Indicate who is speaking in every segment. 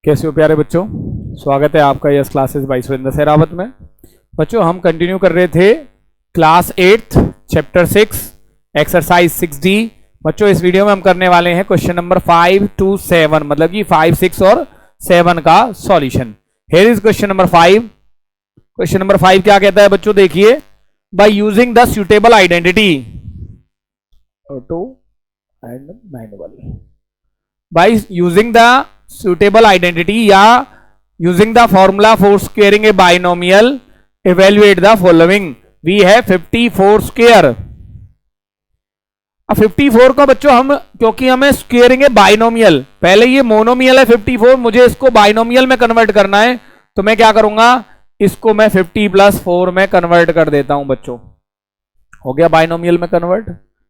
Speaker 1: कैसे हो प्यारे बच्चों, स्वागत है आपका yes classes bye Surendra Sehrawat में। बच्चों हम कंटिन्यू कर रहे थे क्लास 8 चैप्टर 6 एक्सरसाइज 6D। बच्चों इस वीडियो में हम करने वाले हैं क्वेश्चन नंबर 5 to 7, मतलब कि 5, 6 और 7 का solution. Here is question number 5। Question number 5 क्या कहता है बच्चों, देखिए, by using the suitable identity auto and manual, by using the suitable identity या using the formula for squaring a binomial evaluate the following। we have 54 square। अब 54 को बच्चों हम, क्योंकि हमें स्क्वेयरिंग है बाइनोमियल, पहले ये मोनोमियल है 54, मुझे इसको बाइनोमियल में कन्वर्ट करना है, तो मैं क्या करूंगा, इसको मैं 50 + 4 में कन्वर्ट कर देता हूं। बच्चों हो गया बाइनोमियल में कन्वर्ट।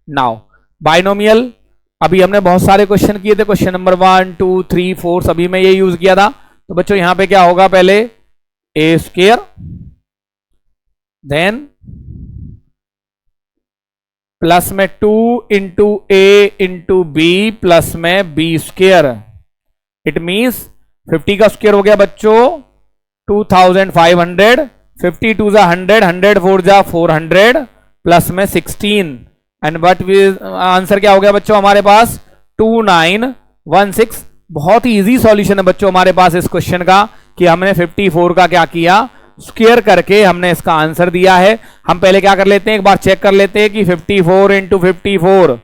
Speaker 1: नाउ बाइनोमियल अभी हमने बहुत सारे क्वेश्चन किए थे, क्वेश्चन नंबर 1, 2, 3, 4 सभी में ये यूज किया था। तो बच्चों यहां पे क्या होगा, पहले ए स्क्वायर, देन प्लस में 2 इंटू ए इंटू बी प्लस में बी स्क्वायर। इट मींस 50 का स्क्वायर हो गया बच्चों 2500, 50 2 जा 100, 100 4 जा 400 प्लस में 16। एंड बट आंसर क्या हो गया बच्चों हमारे पास 2916। बहुत ही इजी सॉल्यूशन है बच्चों हमारे पास इस क्वेश्चन का, कि हमने 54 का क्या किया, स्क्वायर करके हमने इसका आंसर दिया है। हम पहले क्या कर लेते हैं, एक बार चेक कर लेते हैं कि 54 इंटू 54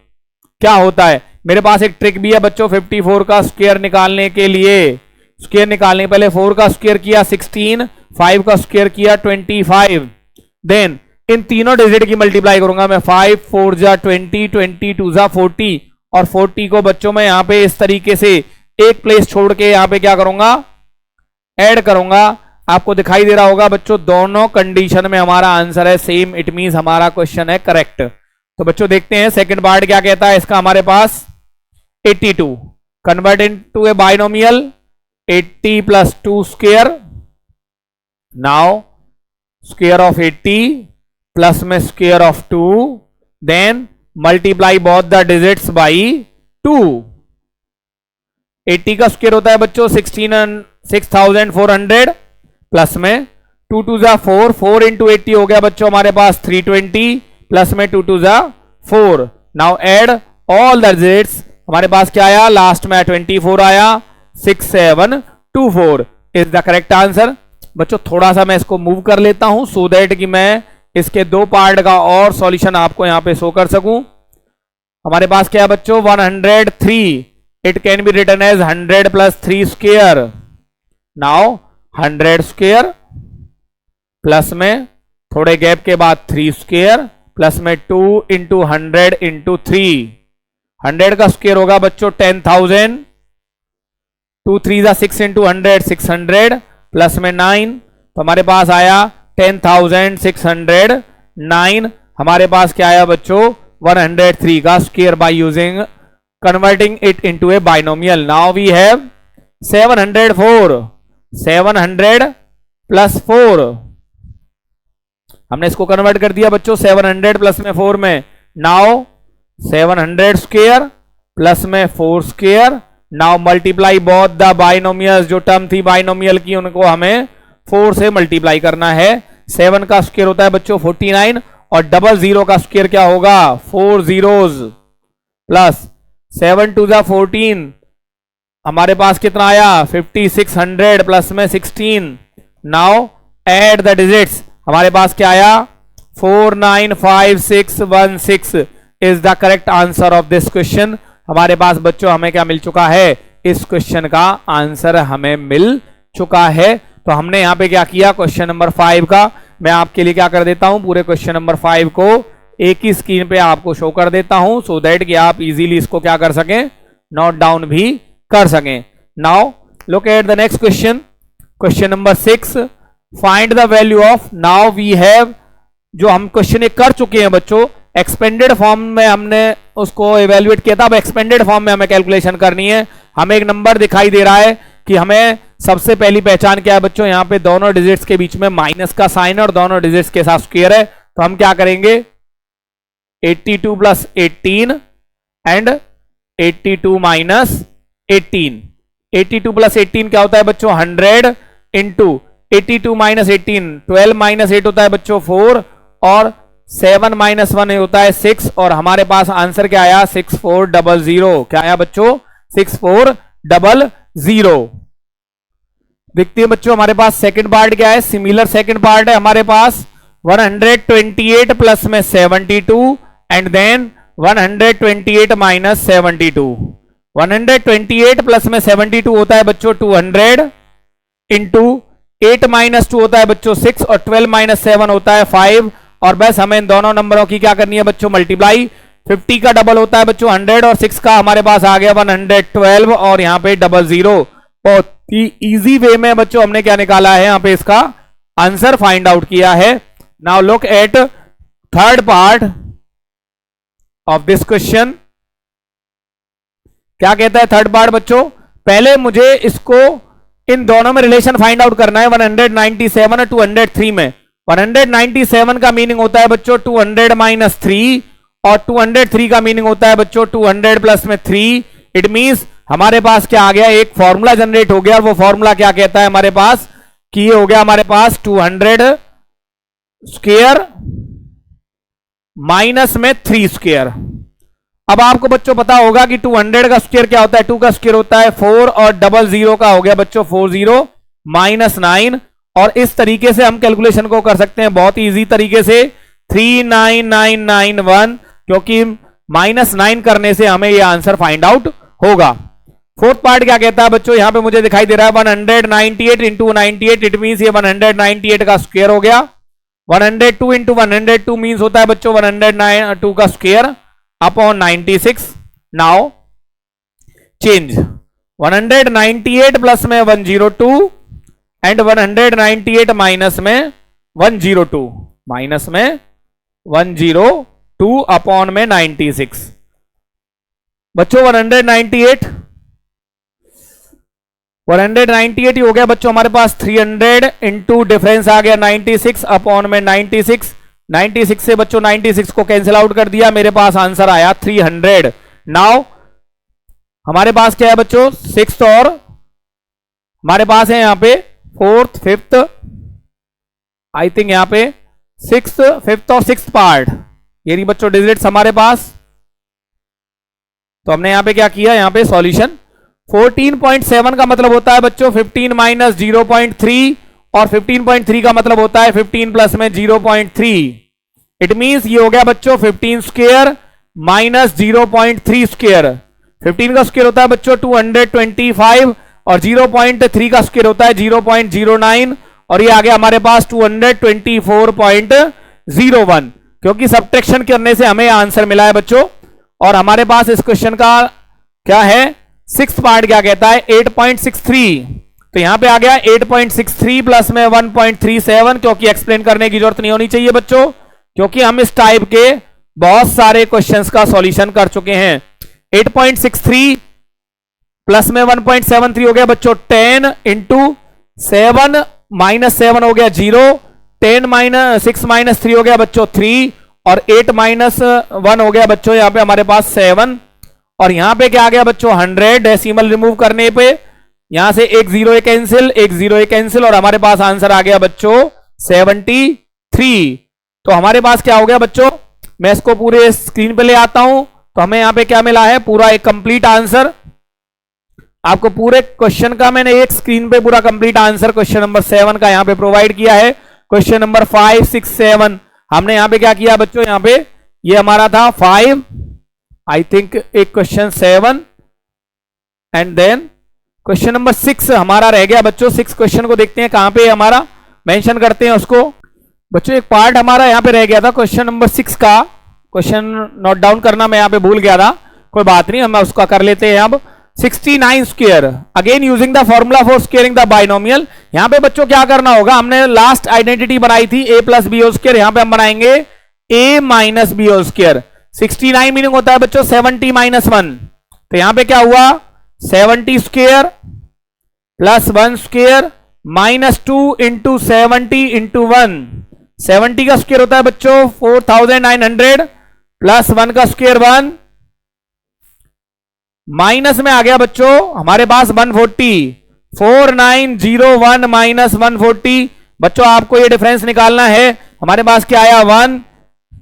Speaker 1: क्या होता है। मेरे पास एक ट्रिक भी है बच्चों 54 का स्क्वायर निकालने के लिए। स्क्वायर निकालने पहले 4 का स्क्वायर किया 16, 5 का स्क्वायर किया 25, देन इन तीनों डिजिट की मल्टीप्लाई करूंगा मैं। 5 4 जा 20, 20 2 जा 40, और 40 को बच्चों मैं यहां पे इस तरीके से एक प्लेस छोड़ के यहां पे क्या करूंगा, ऐड करूंगा। आपको दिखाई दे रहा होगा बच्चों, दोनों कंडीशन में हमारा आंसर है सेम, इट मींस हमारा क्वेश्चन है करेक्ट। तो बच्चों देखते हैं सेकंड पार्ट क्या कहता है इसका। हमारे पास 82 convert into a binomial, 80 + 2 square. Now square of 80 plus में square of 2, then multiply both the digits by 2। 80 का स्क्वायर होता है बच्चों 6400 प्लस में 2 2 जा 4, 4 इंटू 80 हो गया बच्चों हमारे पास 320 प्लस में 2 2 जा 4। Now add all the digits, हमारे पास क्या आया, लास्ट में 24 आया, 6724 इज द करेक्ट आंसर। बच्चों थोड़ा सा मैं इसको मूव कर लेता हूं सो दैट कि मैं इसके दो पार्ट का और सॉल्यूशन आपको यहां पे शो कर सकूं। हमारे पास क्या है बच्चों 103, it can be written as 100 + 3 square. Now 100 square plus में थोड़े गैप के बाद 3 स्क्वायर प्लस में 2 इंटू 100 इंटू 3। 100 का स्क्वायर होगा बच्चों 10,000, 2 3 जा 6 इंटू 100 600 प्लस में 9, तो हमारे पास आया 10,609। हमारे पास क्या आया बच्चों 103 का square by using converting it into a binomial. Now we have 704, 700 + 4, हमने इसको कन्वर्ट कर दिया बच्चों 700 प्लस में 4 में। नाउ 700 स्क्वायर प्लस में 4 square. Now multiply both the binomials, जो टर्म थी बाइनोमियल की उनको हमें 4 से मल्टीप्लाई करना है। 7 का स्क्वायर होता है बच्चों 49, और 00 का स्क्वायर क्या होगा 4 zeros प्लस 7 2 जा 14, हमारे पास कितना आया 5600 प्लस में 16। नाउ ऐड द डिजिट्स, हमारे पास क्या आया 495616 is the correct answer of this question. हमारे पास बच्चों हमें क्या मिल चुका है, इस क्वेश्चन का आंसर हमें मिल चुका है। तो हमने यहां पे क्या किया, क्वेश्चन नंबर 5 का मैं आपके लिए क्या कर देता हूं, पूरे क्वेश्चन नंबर 5 को एक ही स्क्रीन पे आपको शो कर देता हूं सो दैट कि आप इजीली इसको क्या कर सकें, नोट डाउन भी कर सकें। Now look at the next question, question number 6, find the value of. Now we have, जो हम क्वेश्चन कर चुके हैं बच्चों, एक्सपेंडेड फॉर्म में हमने उसको इवेल्युएट किया था, अब एक्सपेंडेड फॉर्म में हमें कैलकुलेशन करनी है। हमें एक नंबर दिखाई दे रहा है कि हमें सबसे पहली पहचान क्या है बच्चों, यहां पे दोनों डिजिट्स के बीच में माइनस का साइन और दोनों डिजिट्स के साथ स्क्वायर है। तो हम क्या करेंगे 82 + 18 एंड 82 - 18 82 प्लस 18 क्या होता है बच्चों 100 इंटू 82 माइनस 18 12 माइनस 8 होता है बच्चों 4 और 7 माइनस 1 होता है 6 और हमारे पास आंसर क्या आया 6400। क्या आया बच्चों 6400। देखते हैं बच्चों हमारे पास सेकंड पार्ट क्या है। सिमिलर सेकंड पार्ट है हमारे पास 128 प्लस में 72 एंड देन 128 माइनस 72। 128 प्लस में 72 होता है बच्चों 200 इंटू 8 माइनस 2 होता है बच्चों 6 और 12 माइनस 7 होता है 5 और बस हमें इन दोनों नंबरों की क्या करनी है बच्चों मल्टीप्लाई। 50 का डबल होता है बच्चों 100 और 6 का हमारे पास आ गया 112 और यहाँ पे 00। बहुत ही इजी वे में बच्चों हमने क्या निकाला है यहाँ पे इसका आंसर फाइंड आउट किया है। Now look eight third part of this question. क्या कहता है थर्ड पार्ट बच्चों, पहले मुझे इसको इन दोनों में रिलेशन फाइंड आउट करना है 197 और 203 में। 197 का मीनिंग होता है बच्चों 200 माइनस 3 और 203 का मीनिंग होता है बच्चों 200 प्लस में 3। इट मींस हमारे पास क्या आ गया एक फॉर्मूला जनरेट हो गया और वो फॉर्मूला क्या कहता है हमारे पास कि ये हो गया हमारे पास 200 स्क्वायर माइनस में 3 स्क्वायर। अब आपको बच्चों पता होगा कि 200 का स्क्वायर क्या होता है 2 का स्क्वायर होता है 4 और 00 का हो गया बच्चों 40 माइनस 9 और इस तरीके से हम कैलकुलेशन को कर सकते हैं बहुत इजी तरीके से 39991 क्योंकि माइनस 9 करने से हमें यह आंसर फाइंड आउट होगा। फोर्थ पार्ट क्या कहता है बच्चों, यहां पे मुझे दिखाई दे रहा है 198 इंटू 98 इट मीन ये 198 का स्क्वायर हो गया। 102 इंटू 102 मीन्स होता है बच्चों 102 का square upon 96। Now change 198 plus में 102 एंड 198 माइनस में 102 माइनस में 102 अपॉन में 96। बच्चों 198 ही हो गया बच्चों हमारे पास 300 इंटू डिफरेंस आ गया 96 अपॉन में 96 से बच्चों 96 को कैंसिल आउट कर दिया, मेरे पास आंसर आया 300। नाउ हमारे पास क्या है बच्चों 6th और हमारे पास है यहां पे 4th 5th आई थिंक यहां पे 6th 5th और 6th पार्ट ये नहीं बच्चों डिजिट्स हमारे पास। तो हमने यहां पे क्या किया यहां पे सॉल्यूशन 14.7 का मतलब होता है बच्चों 15 माइनस 0.3 और 15.3 का मतलब होता है 15 प्लस में 0.3। इट मींस ये हो गया बच्चों 15 स्क्वायर माइनस 0.3 स्क्वायर। 15 का स्क्वायर होता है बच्चों 225 और 0.3 का स्क्वायर होता है 0.09 और ये आ गया हमारे पास 224.01 क्योंकि सब्ट्रैक्शन करने से हमें आंसर मिला है बच्चों। और हमारे पास इस क्वेश्चन का क्या है 6th पार्ट क्या कहता है 8.63। तो यहां पे आ गया 8.63 प्लस में 1.37 क्योंकि एक्सप्लेन करने की जरूरत नहीं होनी चाहिए बच्चों क्योंकि हम इस टाइप के बहुत सारे क्वेश्चंस का सॉल्यूशन कर चुके हैं। 8.63 प्लस में 1.73 हो गया बच्चों 10 इंटू 7 माइनस 7 हो गया 0 10 माइनस 6 माइनस 3 हो गया बच्चों 3 और 8 माइनस 1 हो गया बच्चों यहां पे हमारे पास 7 और यहां पे क्या आ गया बच्चों 100 डेसिमल रिमूव करने पे यहां से एक 0 कैंसिल एक 0 कैंसिल और हमारे पास आंसर आ गया बच्चों 73। तो हमारे पास क्या हो गया बच्चों, मैं इसको पूरे स्क्रीन पे ले आता हूं तो हमें यहां पे क्या मिला है पूरा एक कंप्लीट आंसर। आपको पूरे क्वेश्चन का मैंने एक स्क्रीन पे पूरा कंप्लीट आंसर क्वेश्चन नंबर 7 का यहां पे प्रोवाइड किया है। क्वेश्चन नंबर 5 6 7 हमने यहां पे क्या किया बच्चों, यहां पे ये हमारा था 5 आई थिंक एक question 7 and then question number 6 हमारा रह गया बच्चों। 6 क्वेश्चन को देखते हैं कहां पे हमारा मेंशन करते हैं उसको बच्चों। एक पार्ट हमारा यहां पे रह गया था क्वेश्चन नंबर 6 का, क्वेश्चन नोट डाउन करना मैं यहां पे भूल गया था, कोई बात नहीं हम उसका कर लेते हैं। अब 69 square again using the formula for squaring the binomial. यहां पे बच्चों क्या करना होगा, हमने लास्ट आइडेंटिटी बनाई थी a plus B whole square, यहां पे हम बनाएंगे a minus B whole square. 69 meaning होता है बच्चों 70 माइनस 1। तो यहां पे क्या हुआ 70 square plus 1 square minus 2 into 70 into 1। 70 का स्क्वायर होता है बच्चों 4900 प्लस 1 का स्क्वायर 1 माइनस में आ गया बच्चों हमारे पास 140, 4901 माइनस 140। बच्चों आपको ये डिफरेंस निकालना है। हमारे पास क्या आया 1,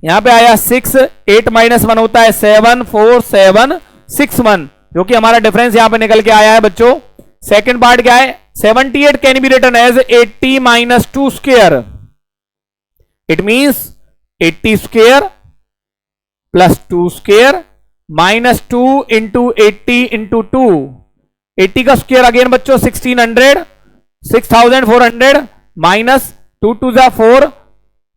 Speaker 1: यहां पे आया 6, 8 माइनस 1 होता है 7, 4 7 6 1, जो कि हमारा डिफरेंस यहां पे निकल के आया है बच्चों। सेकंड पार्ट क्या है, 78 can be written as 80 minus 2 square. It means 80 square plus 2 square minus 2 into 80 into 2। 80 का स्क्वायर अगेन बच्चों 1600, 6400 माइनस 2 2 जा 4,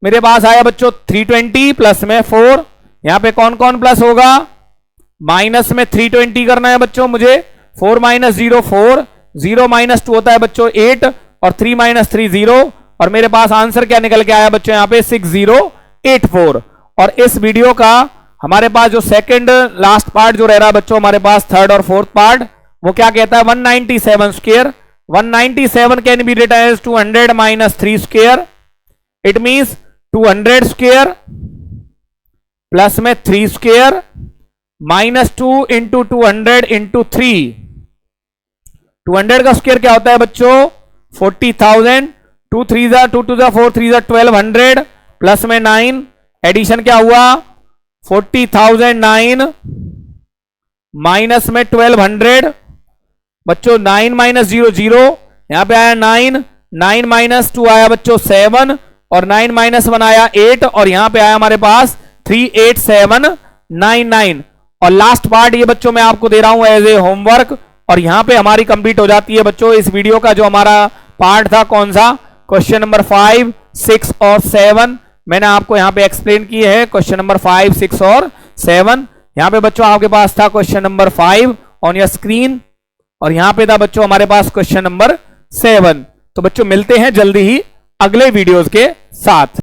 Speaker 1: मेरे पास आया बच्चों 320 प्लस में 4। यहां पे कौन कौन प्लस होगा, माइनस में 320 करना है बच्चों मुझे। 4 माइनस 0 4, 0 माइनस 2 होता है बच्चों 8, और 3 माइनस 3 0, और मेरे पास आंसर क्या निकल के आया बच्चों यहां पे 6084। और इस वीडियो का हमारे पास जो सेकंड लास्ट पार्ट जो रह रहा है बच्चों, हमारे पास थर्ड और फोर्थ पार्ट, वो क्या कहता है 197 square. 197 can be written as 200 minus 3 square. It means 200 square plus में 3 स्क्वायर माइनस 2 इंटू 200 इंटू 3। 200 का स्क्वायर क्या होता है बच्चों 40,000, 2 3 जा 2 2 जा 4 3 जा 1200 प्लस में 9, एडिशन क्या हुआ 40,009 माइनस में 1200 बच्चों। 9 माइनस 0 0, यहां पे आया 9, 9 माइनस 2 आया बच्चों 7, और 9 माइनस 1 आया 8, और यहां पे आया हमारे पास 38799। और लास्ट पार्ट ये बच्चों मैं आपको दे रहा हूं एज ए होमवर्क, और यहां पे हमारी कंप्लीट हो जाती है बच्चों इस वीडियो का जो हमारा पार्ट था कौन सा, क्वेश्चन नंबर 5 6 और 7 मैंने आपको यहां पे एक्सप्लेन की है। क्वेश्चन नंबर 5 6 और 7 यहां पे बच्चों आपके पास था question number 5 on your screen, और यहां पे था बच्चों हमारे पास क्वेश्चन नंबर 7। तो बच्चों मिलते हैं जल्दी ही अगले वीडियोस के साथ।